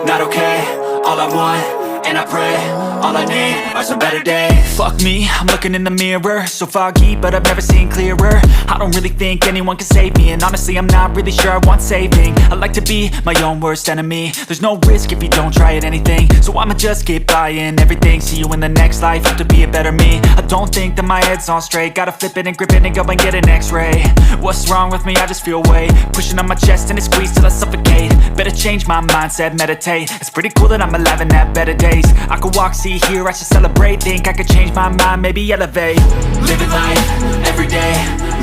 not okay. All I want, and I pray, all I need are some better days. Fuck me, I'm looking in the mirror, so foggy, but I've never seen clearer. I don't really think anyone can save me, and honestly I'm not really sure I want saving. I like to be my own worst enemy. There's no risk if you don't try at anything, so I'ma just keep buying everything. See you in the next life, have to be a better me. I don't think that my head's on straight, gotta flip it and grip it and go and get an x-ray. What's wrong with me? I just feel weight pushing on my chest and it squeezes till I suffocate. Better change my mindset, meditate. It's pretty cool that I'm alive and have better days. I could walk, see, hear, I should celebrate. Think I could change my mind, maybe elevate. Living life, everyday,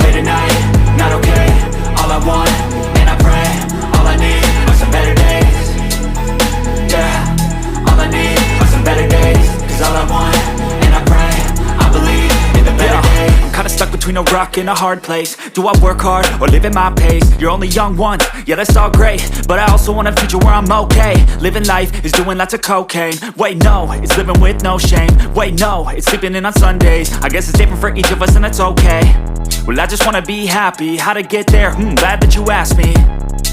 late at night, not okay. All I want, and I pray, all I need are some better days. Yeah, all I need are some better days. Cause all I want, and I pray, I believe in the better days. I'm kinda stuck between a rock and a hard place. Do I work hard or live at my pace? You're only young once, yeah that's all great, but I also want a future where I'm okay. Living life is doing lots of cocaine. Wait no, it's living with no shame. Wait no, it's sleeping in on Sundays. I guess it's different for each of us and that's okay. Well I just wanna be happy, how to get there? Glad that you asked me.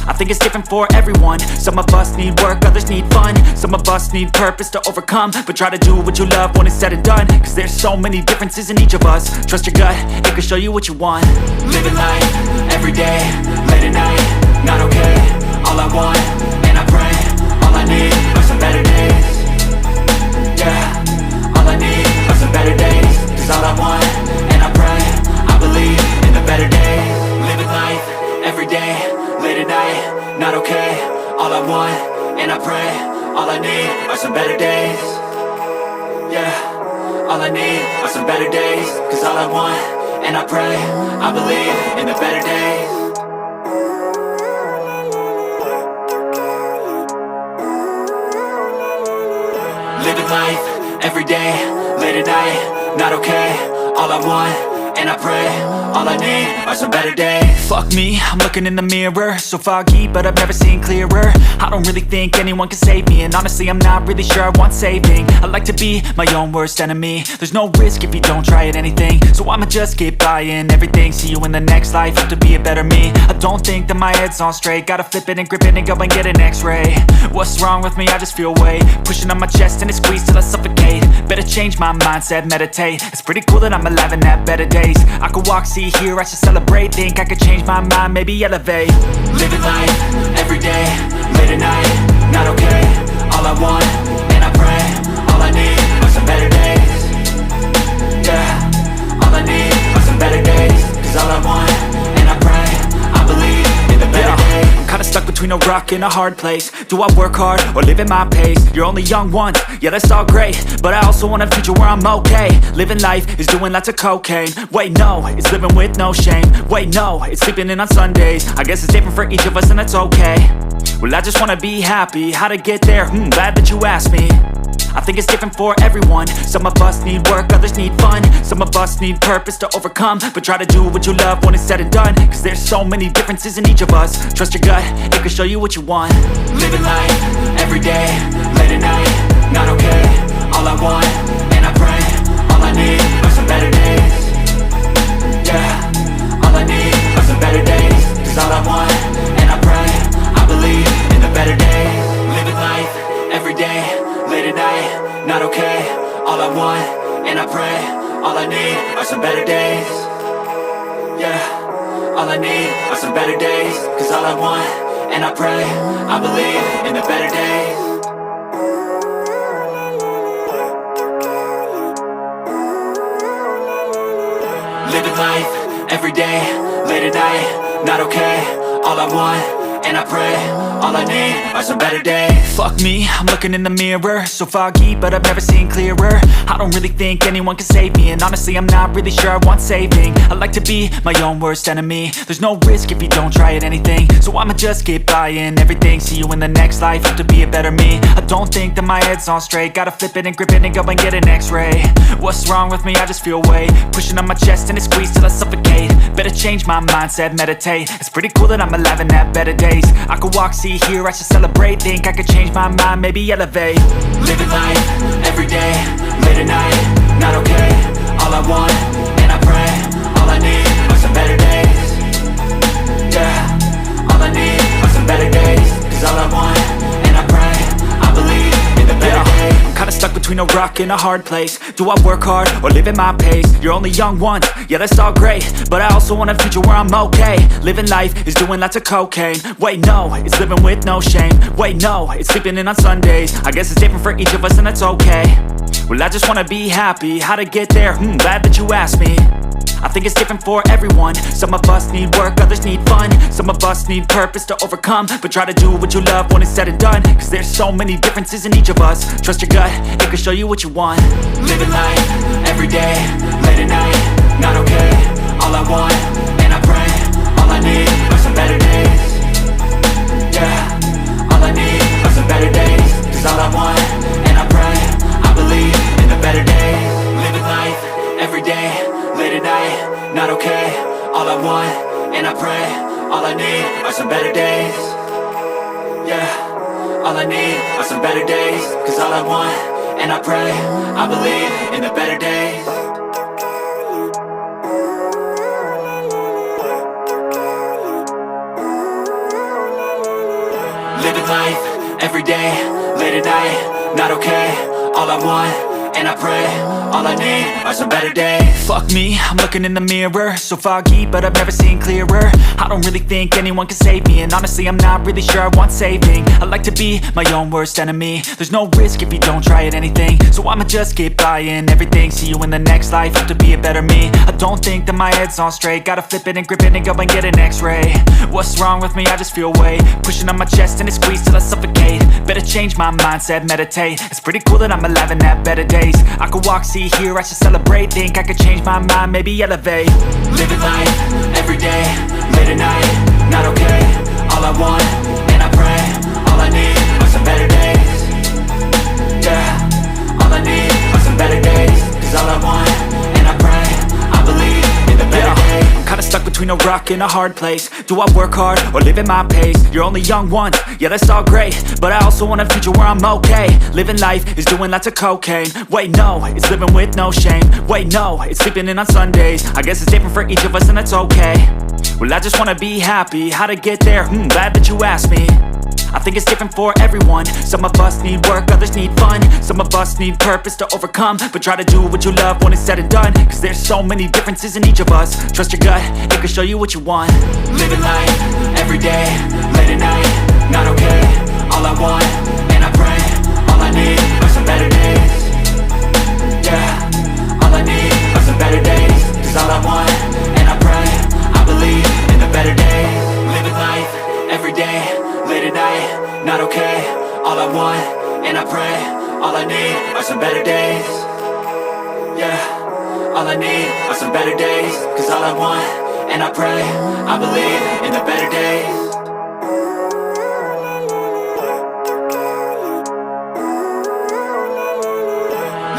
I think it's different for everyone. Some of us need work, others need fun. Some of us need purpose to overcome. But try to do what you love when it's said and done. Cause there's so many differences in each of us. Trust your gut, it can show you what you want. Living life, everyday, late at night, not okay. All I want, and I pray, all I need are some better days. Yeah, all I need are some better days. Cause all I want, and I pray, I believe in the better days. Living life, everyday, late at night, not okay. All I want, and I pray, all I need are some better days. Yeah, all I need are some better days. Cause all I want, and I pray, I believe in the better days. Living life, everyday, late at night, not okay. All I want, and I pray, all I need are some better days. Fuck me, I'm looking in the mirror, so foggy, but I've never seen clearer. I don't really think anyone can save me, and honestly I'm not really sure I want saving. I like to be my own worst enemy. There's no risk if you don't try at anything, so I'ma just keep buying everything. See you in the next life, have to be a better me. I don't think that my head's on straight, gotta flip it and grip it and go and get an x-ray. What's wrong with me? I just feel weight pushing on my chest and it squeezes till I suffocate. Better change my mindset, meditate. It's pretty cool that I'm alive and have better days. I could walk, see, hear, I should celebrate. Think I could change my mind, maybe elevate. Living life, everyday, late at night, not okay. All I want, and I pray, all I need are some better days. Yeah, all I need are some better days. Cause all I want, and I pray, I believe in the better days. I'm kinda stuck between a rock and a hard place. Do I work hard or live at my pace? You're only young once, yeah that's all great, but I also want a future where I'm okay. Living life is doing lots of cocaine. Wait no, it's living with no shame. Wait no, it's sleeping in on Sundays. I guess it's different for each of us and that's okay. Well I just wanna be happy, how to get there? Glad that you asked me. I think it's different for everyone. Some of us need work, others need fun. Some of us need purpose to overcome. But try to do what you love when it's said and done. Cause there's so many differences in each of us. Trust your gut, it can show you what you want. Living life, everyday, late at night, not okay. All I want, and I pray, all I need are some better days. Yeah, all I need are some better days. Cause all I want, and I pray, I believe in the better days. Living life, everyday, late at night, not okay. All I want, and I pray, all I need are some better days. Yeah, all I need are some better days. Cause all I want, and I pray, I believe in the better days. Living life, everyday, late at night, not okay. All I want, and I pray, all I need are some better days. Fuck me, I'm looking in the mirror, so foggy, but I've never seen clearer. I don't really think anyone can save me, and honestly I'm not really sure I want saving. I like to be my own worst enemy. There's no risk if you don't try at anything, so I'ma just keep buying everything. See you in the next life, have to be a better me. I don't think that my head's on straight, gotta flip it and grip it and go and get an x-ray. What's wrong with me? I just feel weight pushing on my chest and it squeezes till I suffocate. Better change my mindset, meditate. It's pretty cool that I'm alive and have better days. I could walk, see, hear, I should celebrate. Think I could change my mind, maybe elevate. Living life, everyday, late at night, not okay. All I want, and I pray, all I need are some better days. Yeah, all I need are some better days. Cause all I want, and I pray, I between a rock and a hard place. Do I work hard or live at my pace? You're only young once, yeah that's all great, but I also want a future where I'm okay. Living life is doing lots of cocaine. Wait no, it's living with no shame. Wait no, it's sleeping in on Sundays. I guess it's different for each of us and that's okay. Well I just wanna be happy, how to get there? Glad that you asked me. I think it's different for everyone. Some of us need work, others need fun. Some of us need purpose to overcome. But try to do what you love when it's said and done, cause there's so many differences in each of us. Trust your gut, it can show you what you want. Living life, everyday, late at night, not okay. All I want, and I pray, all I need are some better days. Yeah, all I need are some better days. Cause all I want, and I pray, I believe in the better days. Living life, everyday, late at night, not okay. All I want, and I pray, all I need are some better days. Yeah, all I need are some better days. Cause all I want, and I pray, I believe in the better days. Living life, everyday, late at night, not okay. All I want, and I pray, all I need are some better days. Fuck me, I'm looking in the mirror, so foggy but I've never seen clearer. I don't really think anyone can save me, and honestly I'm not really sure I want saving. I like to be my own worst enemy. There's no risk if you don't try at anything, so I'ma just keep buying everything. See you in the next life, have to be a better me. I don't think that my head's on straight, gotta flip it and grip it and go and get an x-ray. What's wrong with me? I just feel weight pushing on my chest and it squeezes till I suffocate. Better change my mindset, meditate. It's pretty cool that I'm alive and have better days. I could walk, see, hear, I should celebrate. Think I could change my mind, maybe elevate. Living life, everyday, late at night, not okay. All I want, and I pray, all I need are some better days. Yeah, all I need are some better days. Cause all I want, and I pray, I believe in the better days. I'm kinda stuck between a rock and a hard place. Do I work hard or live at my pace? You're only young once, yeah that's all great, but I also want a future where I'm okay. Living life is doing lots of cocaine. Wait no, it's living with no shame. Wait no, it's sleeping in on Sundays. I guess it's different for each of us and that's okay. Well I just wanna be happy, how to get there? Glad that you asked me. I think it's different for everyone. Some of us need work, others need fun. Some of us need purpose to overcome. But try to do what you love when it's said and done, cause there's so many differences in each of us. Trust your gut, it can show you what you want. Living life, everyday, late at night, not okay. All I want, and I pray, all I need are some better days. Yeah, all I need are some better days. Cause all I want, and I pray, I believe in the better days. Living life, everyday, late at night, not okay. All I want, and I pray, all I need are some better days. Yeah, all I need are some better days. Cause all I want, and I pray, I believe in the better days.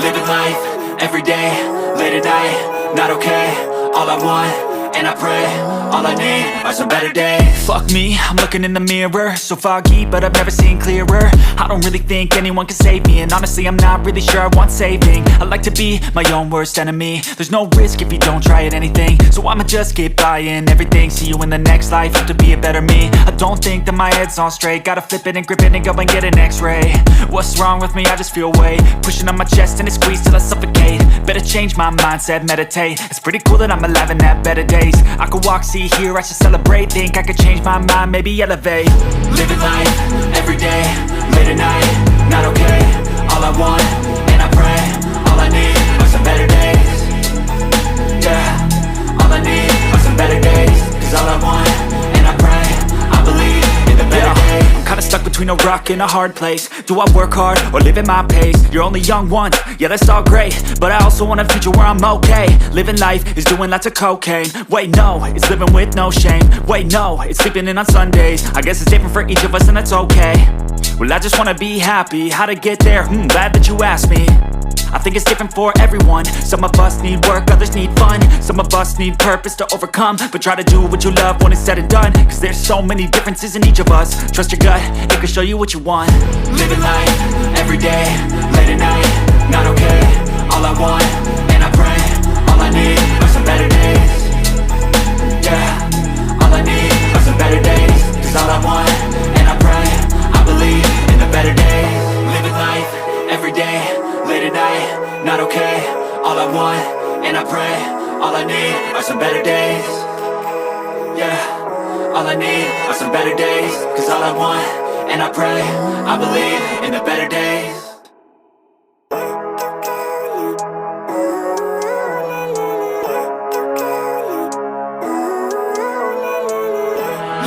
Living life, everyday, late at night, not okay. All I want, and I pray, all I need are some better days. Fuck me, I'm looking in the mirror, so foggy but I've never seen clearer. I don't really think anyone can save me, and honestly I'm not really sure I want saving. I like to be my own worst enemy. There's no risk if you don't try at anything, so I'ma just keep buying everything. See you in the next life, have to be a better me. I don't think that my head's on straight, gotta flip it and grip it and go and get an x-ray. What's wrong with me? I just feel weight pushing on my chest and it squeezes till I suffocate. Better change my mindset, meditate. It's pretty cool that I'm alive and have better days. I could walk, see, hear, I should celebrate. Think I could change my mind, maybe elevate. Living life, everyday, late at night, not okay. All I want, and I pray, all I need are some better days. Yeah, all I need are some better days. Cause all I want, and I pray, I believe in the better days. I'm kinda stuck between a rock and a hard place. Do I work hard or live at my pace? You're only young once, yeah that's all great, but I also want a future where I'm okay. Living life is doing lots of cocaine. Wait no, it's living with no shame. Wait no, it's sleeping in on Sundays. I guess it's different for each of us and that's okay. Well I just wanna be happy, how to get there? Glad that you asked me. I think it's different for everyone. Some of us need work, others need fun. Some of us need purpose to overcome. But try to do what you love when it's said and done, cause there's so many differences in each of us. Trust your gut, it can show you what you want. Living life, everyday, late at night, not okay. All I want, and I pray, all I need are some better days. Yeah, all I need are some better days. Cause all I want, and I pray, I believe in the better days. Living life, everyday, late at not okay. All I want, and I pray, all I need are some better days. Yeah, all I need are some better days. Cause all I want, and I pray, I believe in the better days.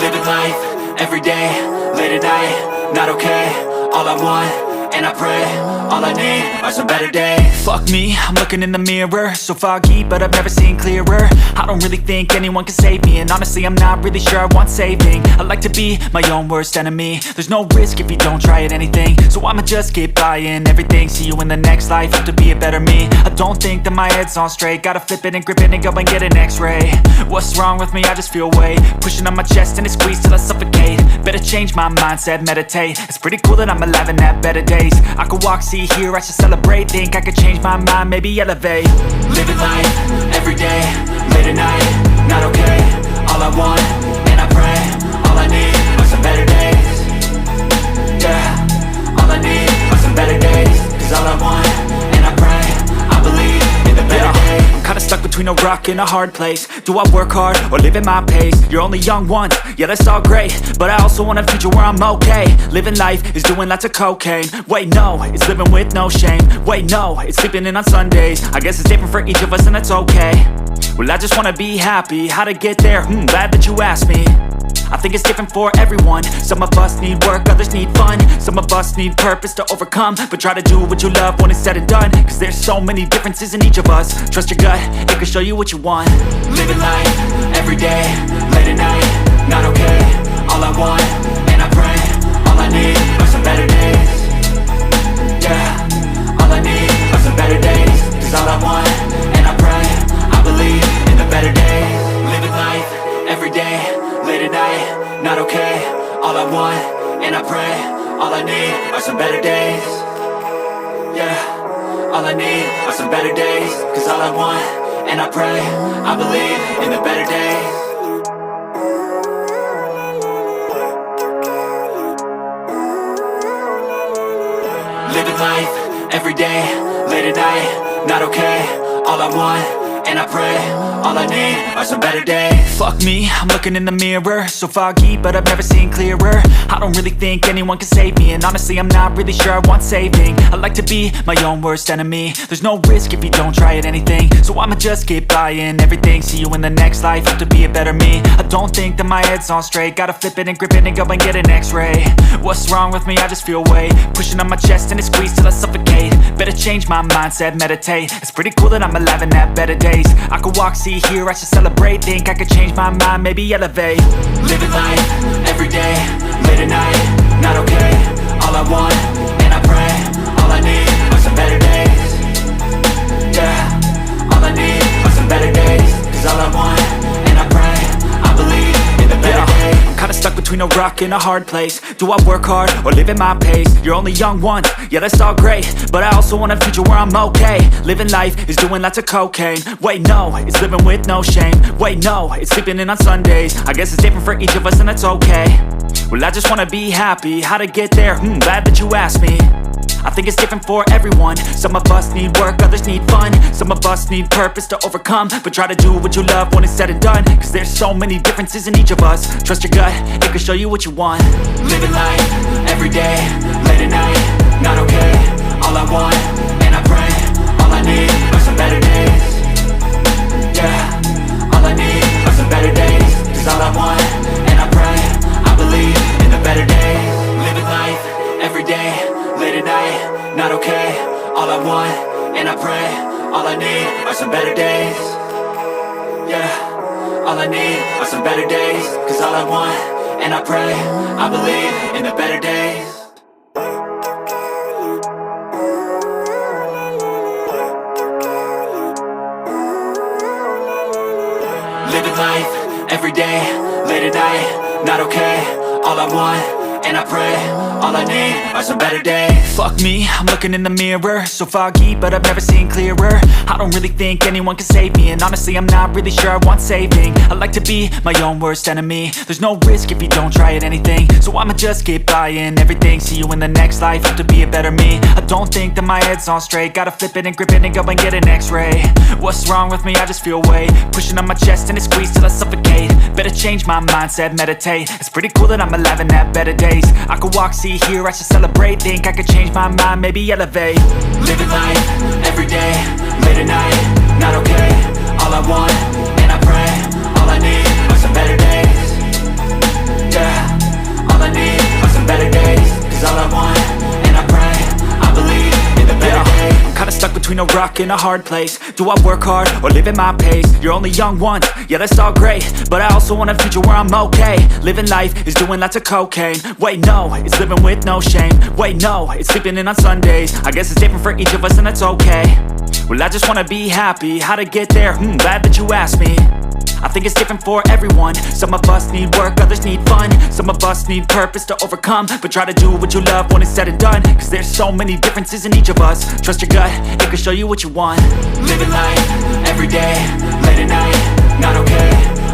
Living life, everyday, late at night, not okay. All I want, and I pray, all I need are some better days. Fuck me, I'm looking in the mirror, so foggy, but I've never seen clearer. I don't really think anyone can save me, and honestly I'm not really sure I want saving. I like to be my own worst enemy. There's no risk if you don't try at anything, so I'ma just keep buying everything. See you in the next life, have to be a better me. I don't think that my head's on straight, gotta flip it and grip it and go and get an x-ray. What's wrong with me? I just feel weight pushing on my chest and it squeezes till I suffocate. Better change my mindset, meditate. It's pretty cool that I'm alive and have better days. I could walk, see, hear, I should celebrate. Think I could change my mind, maybe elevate. Living life, everyday, late at night, not okay. All I want, and I pray, all I need are some better days. Yeah, all I need are some better days. Cause all I want, and I pray, I believe in the better days. I'm kinda stuck between a rock and a hard place. Do I work hard or live at my pace? You're only young once, yeah that's all great, but I also want a future where I'm okay. Living life is doing lots of cocaine. Wait no, it's living with no shame. Wait no, it's sleeping in on Sundays. I guess it's different for each of us and that's okay. Well I just wanna be happy, how to get there? Glad that you asked me. I think it's different for everyone. Some of us need work, others need fun. Some of us need purpose to overcome. But try to do what you love when it's said and done. Cause there's so many differences in each of us. Trust your gut, it can show you what you want. Living life, everyday, late at night, not okay. All I want, and I pray, all I need are some better days. Yeah, all I need are some better days. Cause all I want, and I pray, I believe in the better days. Living life, everyday, late at night, not okay. All I want, and I pray, all I need are some better days. Yeah, all I need are some better days. Cause all I want, and I pray, I believe in the better days. Living life, everyday, late at night, not okay. All I want, and I pray, all I need are some better days. Fuck me, I'm looking in the mirror, so foggy, but I've never seen clearer. I don't really think anyone can save me, and honestly I'm not really sure I want saving. I like to be my own worst enemy. There's no risk if you don't try at anything, so I'ma just keep buying everything. See you in the next life, have to be a better me. I don't think that my head's on straight, gotta flip it and grip it and go and get an x-ray. What's wrong with me? I just feel weight pushing on my chest and it squeezes till I suffocate. Better change my mindset, meditate. It's pretty cool that I'm alive and have better days. I could walk, see, hear, I should celebrate. Think I could change my mind, maybe elevate. Living life, everyday, late at night, not okay. All I want, and I pray, all I need are some better days. Yeah, all I need are some better days. Cause all I want, and I pray, I believe in the better days. I'm kinda stuck between a rock and a hard place. Do I work hard or live at my pace? You're only young once, yeah that's all great, but I also want a future where I'm okay. Living life is doing lots of cocaine. Wait no, it's living with no shame. Wait no, it's sleeping in on Sundays. I guess it's different for each of us and that's okay. Well I just wanna be happy, how to get there? Glad that you asked me. I think it's different for everyone. Some of us need work, others need fun. Some of us need purpose to overcome. But try to do what you love when it's said and done. Cause there's so many differences in each of us. Trust your gut, it can show you what you want. Living life, everyday, late at night, not okay. All I want, and I pray, all I need are some better days. Yeah, all I need are some better days. Cause all I want, and I pray, I believe in the better days. Living life, everyday, late at night, not okay. All I want, and I pray, all I need are some better days. Yeah, all I need are some better days. Cause all I want, and I pray, I believe in the better days. Living life, everyday, late at night, not okay. All I want, and I pray, all I need are some better days. Fuck me, I'm looking in the mirror, so foggy, but I've never seen clearer. I don't really think anyone can save me, and honestly I'm not really sure I want saving. I like to be my own worst enemy. There's no risk if you don't try at anything, so I'ma just keep buying everything. See you in the next life, hope to be a better me. I don't think that my head's on straight, gotta flip it and grip it and go and get an x-ray. What's wrong with me? I just feel weight pushing on my chest and it squeezes till I suffocate. Better change my mindset, meditate. It's pretty cool that I'm alive and have better days. I could walk, see, hear, I should celebrate. Think I could change my mind, maybe elevate. Living life, everyday, late at night, not okay. All I want, and I pray, all I need are some better days. Yeah, all I need are some better days. Cause all I want, and I pray, I believe in the better days. I'm kinda stuck between a rock and a hard place. Do I work hard or live at my pace? You're only young once, yeah that's all great, but I also want a future where I'm okay. Living life is doing lots of cocaine. Wait no, it's living with no shame. Wait no, it's sleeping in on Sundays. I guess it's different for each of us and that's okay. Well I just wanna be happy, how to get there? Glad that you asked me. I think it's different for everyone. Some of us need work, others need fun. Some of us need purpose to overcome. But try to do what you love when it's said and done. Cause there's so many differences in each of us. Trust your gut, it can show you what you want. Living life, everyday, late at night, not okay.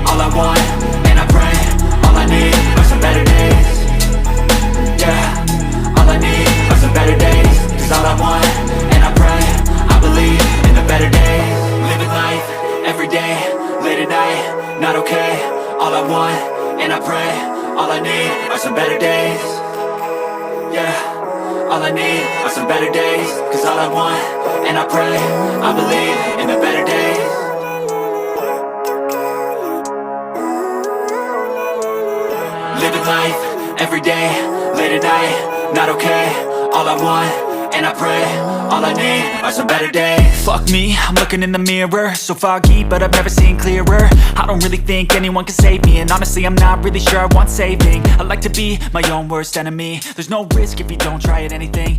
All I want, and I pray, all I need are some better days. Yeah, all I need are some better days. Cause all I want, and I pray, I believe in the better days. Living life, everyday, late at night, not okay. All I want, and I pray, all I need are some better days. Yeah, all I need are some better days. Cause all I want, and I pray, I believe in the better days. Living life, everyday, late at night, not okay. All I want, and I pray, all I need are some better days. Fuck me, I'm looking in the mirror, so foggy, but I've never seen clearer. I don't really think anyone can save me, and honestly I'm not really sure I want saving. I like to be my own worst enemy. There's no risk if you don't try at anything,